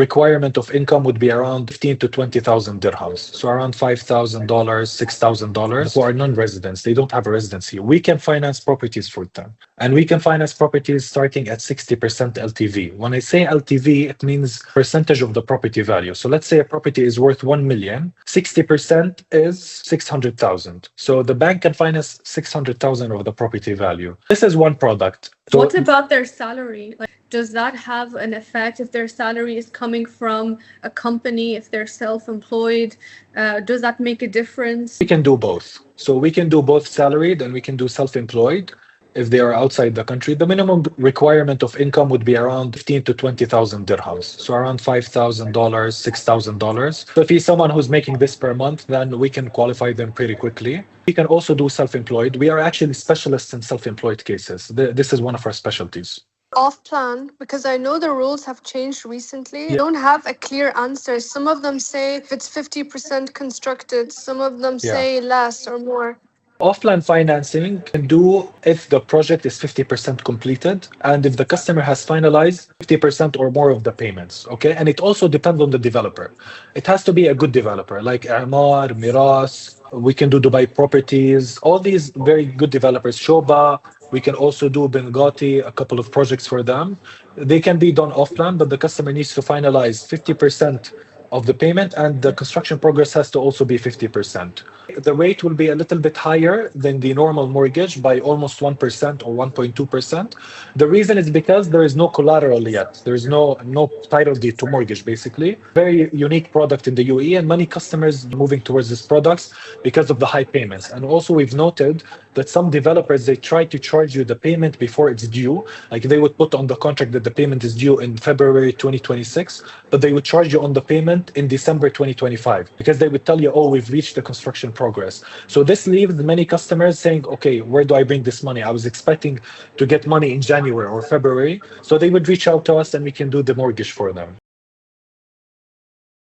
requirement of income would be around 15 to 20,000 dirhams. So around $5,000, $6,000 who are non-residents. They don't have a residency. We can finance properties for them. And we can finance properties starting at 60% LTV. When I say LTV, it means percentage of the property value. So let's say a property is worth 1 million, 60% is 600,000. So the bank can finance 600,000 of the property value. This is one product. So what about their salary? Like, does that have an effect if their salary is coming from a company, if they're self-employed? Does that make a difference? we can do both. So we can do both salaried and we can do self-employed if they are outside the country. The minimum requirement of income would be around 15 to 20,000 dirhams. So around $5,000, $6,000. So if he's someone who's making this per month, then we can qualify them pretty quickly. We can also do self-employed. We are actually specialists in self-employed cases. This is one of our specialties. Off plan, because I know the rules have changed recently. I don't have a clear answer. Some of them say if it's 50% constructed, some of them say less or more. Off-plan financing can do if the project is 50% completed and if the customer has finalized 50% or more of the payments, okay? And it also depends on the developer. It has to be a good developer like Amar, Miras. We can do Dubai Properties, all these very good developers, Shoba. We can also do Benghazi, a couple of projects for them. They can be done off-plan, but the customer needs to finalize 50% of the payment and the construction progress has to also be 50%. The rate will be a little bit higher than the normal mortgage by almost 1% or 1.2%. The reason is because there is no collateral yet. There is no title deed to mortgage, basically. Very unique product in the UAE and many customers moving towards these products because of the high payments. And also we've noted that some developers, they try to charge you the payment before it's due. Like they would put on the contract that the payment is due in February 2026, but they would charge you on the payment in December 2025 because they would tell you, oh, we've reached the construction progress. So this leaves many customers saying, okay, where do I bring this money? I was expecting to get money in January or February. So they would reach out to us and we can do the mortgage for them.